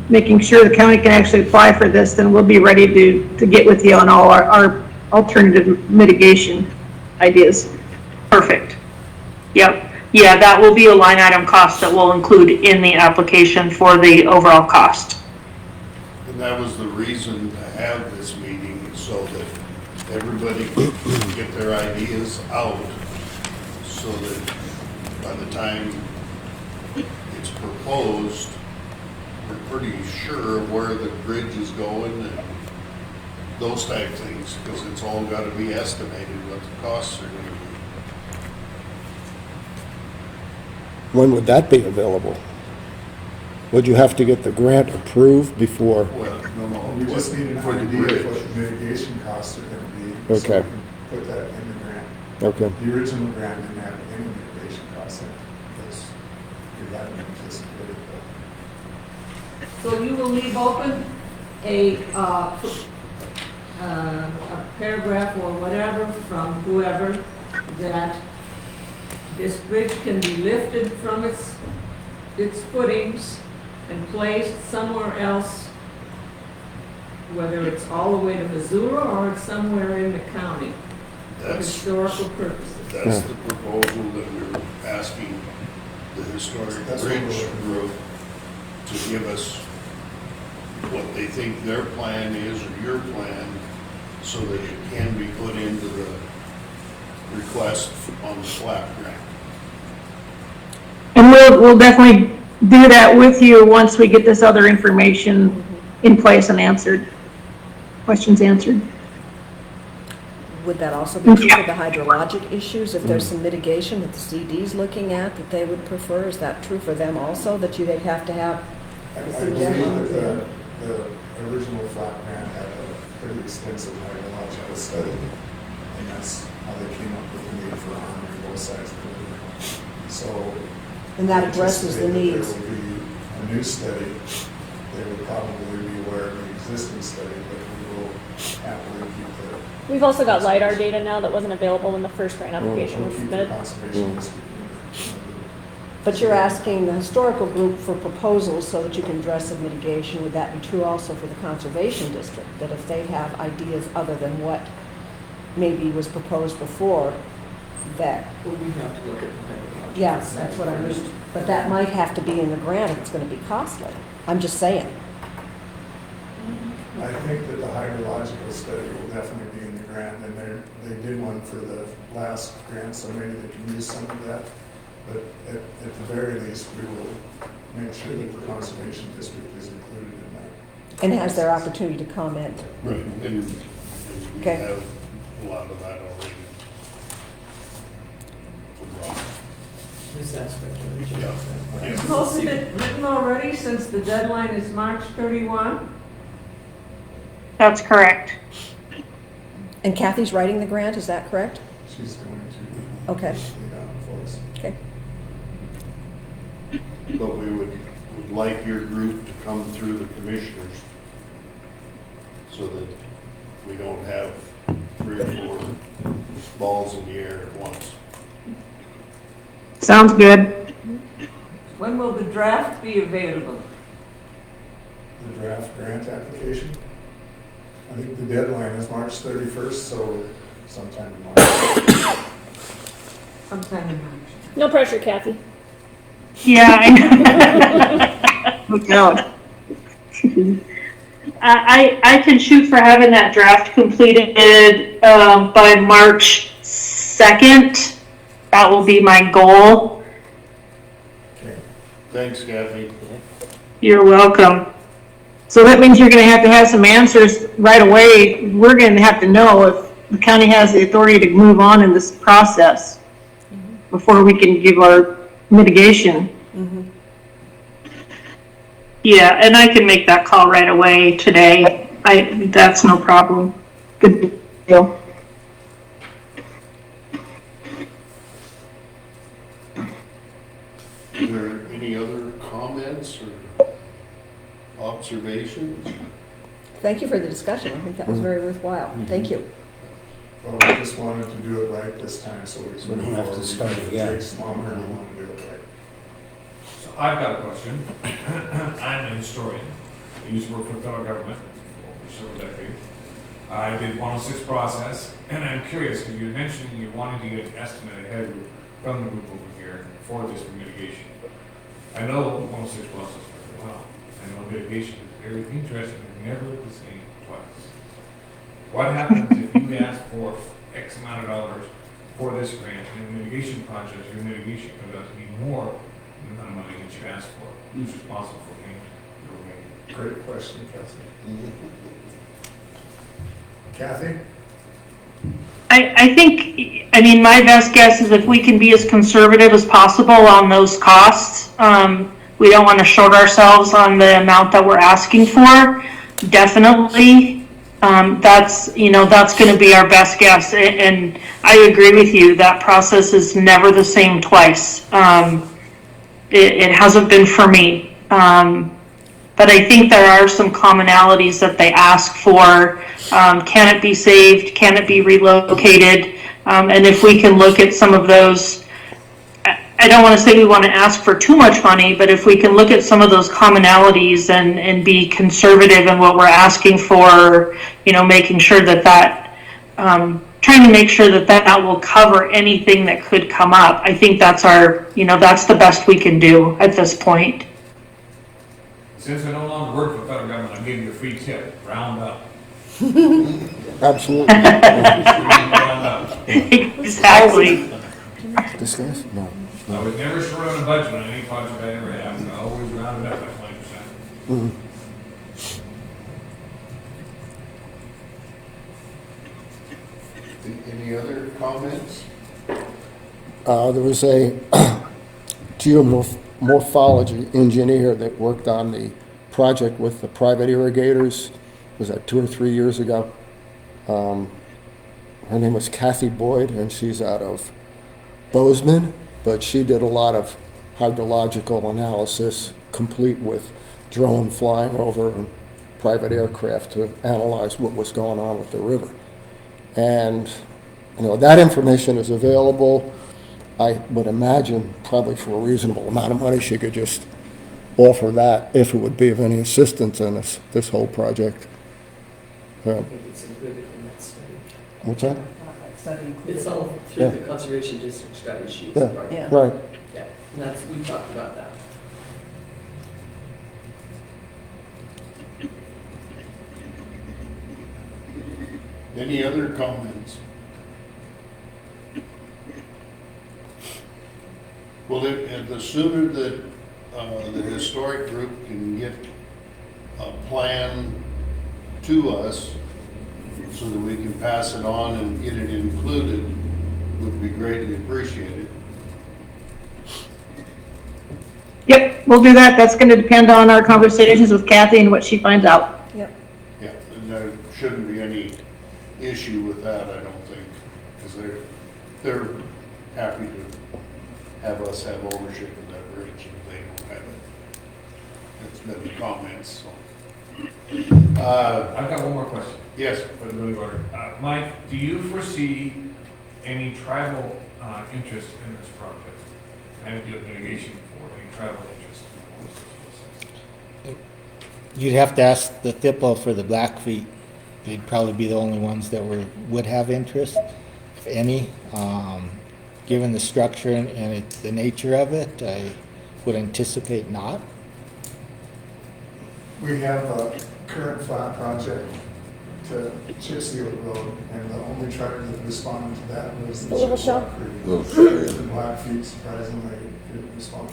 making sure the county can actually apply for this, then we'll be ready to get with you on all our alternative mitigation ideas. Perfect. Yep. Yeah, that will be a line item cost that we'll include in the application for the overall cost. And that was the reason to have this meeting, so that everybody could get their ideas out, so that by the time it's proposed, we're pretty sure where the bridge is going, and those type things, because it's all gotta be estimated what the costs are gonna be. When would that be available? Would you have to get the grant approved before? Well, no, We just need an for the idea bridge. of what the mitigation costs are gonna be. so Okay. we can Put that in the grant. Okay. The original grant didn't have any mitigation costs in it, because we hadn't anticipated that. So you will leave open a paragraph or whatever from whoever that this bridge can be lifted from its footings and placed somewhere else, whether it's all the way to Missouri or it's somewhere in the county for That's, historical purposes. that's the proposal that we're asking the historic That's what bridge we're- group to give us what they think their plan is or your plan, so that it can be put into the request on the flap grant. And we'll definitely do that with you once we get this other information in place and answered, questions answered. Would that also be true for the hydrologic issues? If there's some mitigation that the CD's looking at that they would prefer, is that true for them also, that they'd have to have? I believe that the original flat grant had a pretty extensive hydrological study, and that's how they came up with the need for armoring both sides of the river. So. And that addresses the anticipated needs. There will be a new study. They would probably be aware of the existing study, but we will happily keep the. We've also got LiDAR data now that wasn't available when the first grant application we'll was keep the submitted. conservation district. But you're asking the historical group for proposals so that you can address the mitigation. Would that be true also for the conservation district? That if they have ideas other than what maybe was proposed before, that, Well, we have to look at the hydrological. yes, that's what I mean. But that might have to be in the grant if it's going to be costly. I'm just saying. I think that the hydrological study will definitely be in the grant, and they did one for the last grant, so maybe they can use some of that. But at the very least, we will make sure that the conservation district is included in that. And has their opportunity to comment. Right, and we Okay. have a lot of that already. This aspect of it. Yeah. Yeah. Is most of it written already since the deadline is March 31? That's correct. And Kathy's writing the grant, is that correct? She's going to. Okay. For us. Okay. But we would like your group to come through the commissioners, so that we don't have 3 or 4 balls in the air at once. Sounds good. When will the draft be available? The draft grant application. I think the deadline is March 31st, so sometime in March. Sometime in March. No pressure, Kathy. Yeah, I know. Look out. I can shoot for having that draft completed by March 2nd. That will be my goal. Okay. Thanks, Kathy. You're welcome. So that means you're gonna have some answers right away. We're gonna have to know if the county has the authority to move on in this process before we can give our mitigation. Yeah, and I can make that call right away today. That's no problem. Good deal. Are there any other comments or observations? Thank you for the discussion. I think that was very worthwhile. Thank you. Well, we just wanted to do it right this time, so we We don't have to start If again. it takes longer, we want to do it right. So I've got a question. I'm a historian. I used to work for the federal government for several decades. I did 106 process, and I'm curious, because you mentioned you wanted to get an estimate ahead from the group over here for this mitigation. I know 106 process very well. I know mitigation is very interesting, and never the same twice. What happens if you ask for X amount of dollars for this grant, and the mitigation project, your mitigation comes out to be more than the amount of money that you asked for? Who's responsible for paying your remaining? Great question, Kelsey. Kathy? I think, I mean, my best guess is if we can be as conservative as possible on those costs, we don't want to short ourselves on the amount that we're asking for. Definitely, that's going to be our best guess. And I agree with you, that process is never the same twice. It hasn't been for me. But I think there are some commonalities that they ask for. Can it be saved? Can it be relocated? And if we can look at some of those, I don't want to say we want to ask for too much money, but if we can look at some of those commonalities and be conservative in what we're asking for, making sure that trying to make sure that will cover anything that could come up. I think that's that's the best we can do at this point. Since I no longer work for the federal government, I'm giving you a free tip, round up. Absolutely. Round up. Exactly. Discuss? No. I was never short on a budget on any project I ever had. I always rounded up by 20%. Any other comments? There was a geomorphology engineer that worked on the project with the private irrigators. Was that 2 or 3 years ago? Her name was Kathy Boyd, and she's out of Bozeman, but she did a lot of hydrological analysis, complete with drone flying over and private aircraft to analyze what was going on with the river. And that information is available. I would imagine probably for a reasonable amount of money she could just offer that if it would be of any assistance in this whole project. I think it's included in that study. What's that? It's all through the Conservation District study sheets. Yeah, Right. right. Yeah, and we talked about that. Any other comments? Well, the sooner that the historic group can get a plan to us so that we can pass it on and get it included would be greatly appreciated. Yep, we'll do that. That's going to depend on our conversations with Kathy and what she finds out. Yep. Yeah, and there shouldn't be any issue with that, I don't think, because they're happy to have us have ownership of that bridge if they don't have it. That's been the comments, so. I've got one more question. Yes. For the really order. Mike, do you foresee any tribal interest in this project? And mitigation for any tribal interest? You'd have to ask the THPO for the Blackfeet. They'd probably be the only ones that would have interest, if any. Given the structure and the nature of it, I would anticipate not. We have a current flat project to chip seal the road, and the only tribe that responded to that was the Little Shell. The Blackfeet surprisingly didn't respond.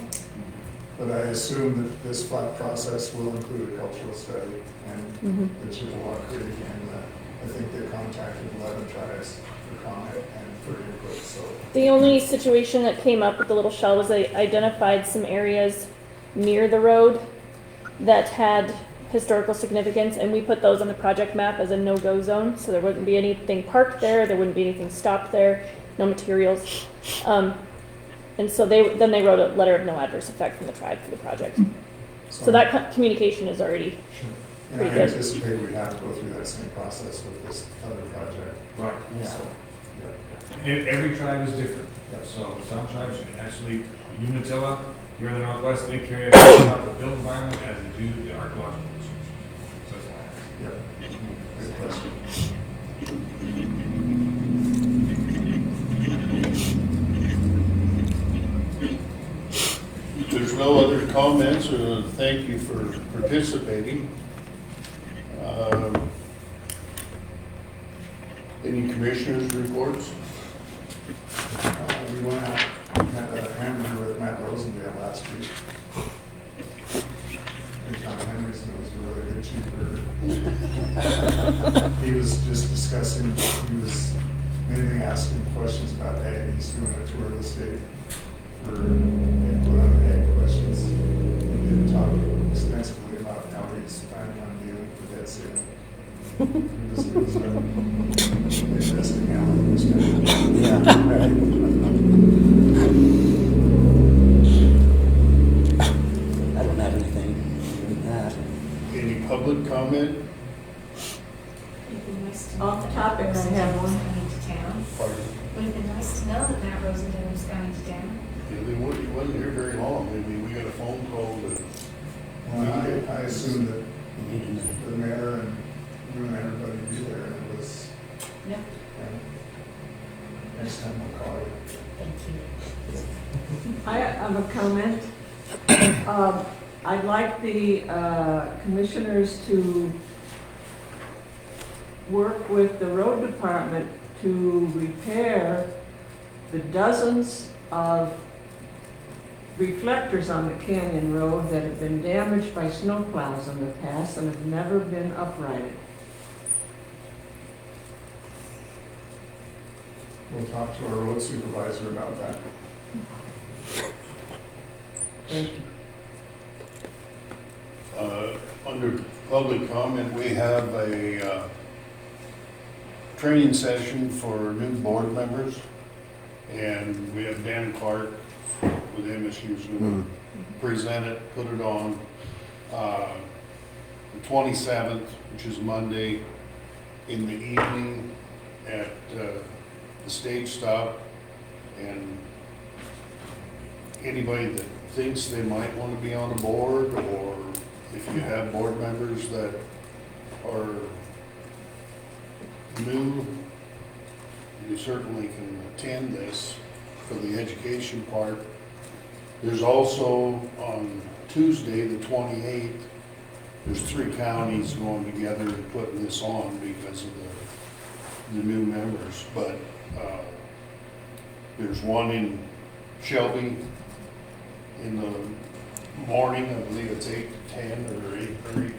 But I assume that this flat process will include a cultural study and the Chippewa Creek, and I think they contacted 11 tribes for comment and for input, so. The only situation that came up with the Little Shell was they identified some areas near the road that had historical significance, and we put those on the project map as a no-go zone, so there wouldn't be anything parked there, there wouldn't be anything stopped there, no materials. And so they wrote a letter of no adverse effect from the tribe for the project. So that communication is already pretty I good. anticipate we'd have to go through that same process with this other project. Right. Yeah. So, Every tribe is different. So some tribes actually, Umatilla, here in the Northwest, they carry out the built environment as they do the archaeological research. So that's why. yeah. Good question. There's no other comments, thank you for participating. Any commissioners' reports? We went out and had a hamburger with Matt Rosendale last week. John Henry's, and it was a really good cheeseburger. He was was just discussing, he was mainly asking questions about ag. He's doing a tour of the state for input on ag questions. We did talk extensively about how he's planning on dealing with that sale. It was interesting how it was kind I don't have anything with that. Any public comment? Off topic, I have one. Coming to town. Pardon? Would have been nice to know that Matt Rosendale was coming to town. Yeah, he wasn't here very long. I mean, we got a phone call that, Well, I assumed that the mayor and you and everybody would be there, and it was, Yep. next time I'll call you. Thank you. I have a comment. I'd like the commissioners to work with the road department to repair the dozens of reflectors on the Canyon Road that have been damaged by snowplows in the past and have never been uprighted. We'll talk to our road supervisor about that. Thank you. under public comment, we have a training session for new board members. And we have Dan Clark with MSU's going to present it, put it on the 27th, which is Monday, in the evening at the stage stop. And anybody that thinks they might want to be on a board, or if you have board members that are new, you certainly can attend this for the education part. There's also on Tuesday, the 28th, there's 3 counties going together and putting this on because of the new members. But there's one in Shelby in the morning, I believe it's 8 to 10 or 8:30 to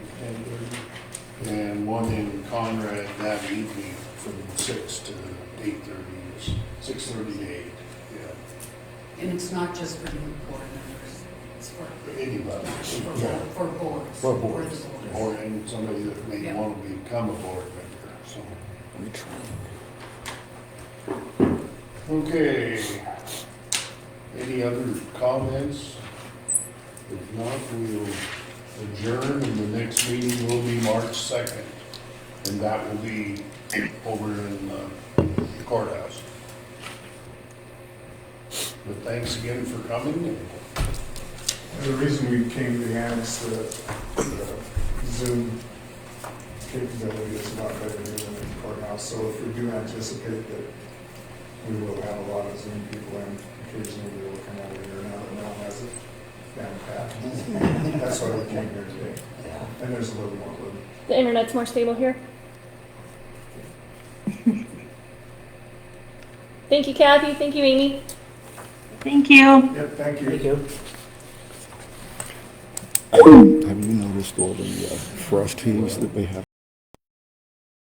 10:30, and one in Conrad that evening from 6 to 8:30, 6:30 to 8. Yeah. And it's not just for new board members, it's for Anybody. for boards. For boards. the boards. Or and somebody that may Yeah. want to become a board member, so. Okay. Any other comments? If not, we'll adjourn, and the next meeting will be March 2nd. And that will be over in the courthouse. But thanks again for coming. And the reason we came to annex the Zoom capability is a lot better than the courthouse. So if we do anticipate that we will have a lot of Zoom people in, occasionally we will come over here now that Mel has it down pat. That's why we came here today. And there's a little more room. The internet's more stable here. Thank you, Kathy. Thank you, Amy. Thank you. Yep, thank you. Thank you. Have you noticed all the frost heaves that they have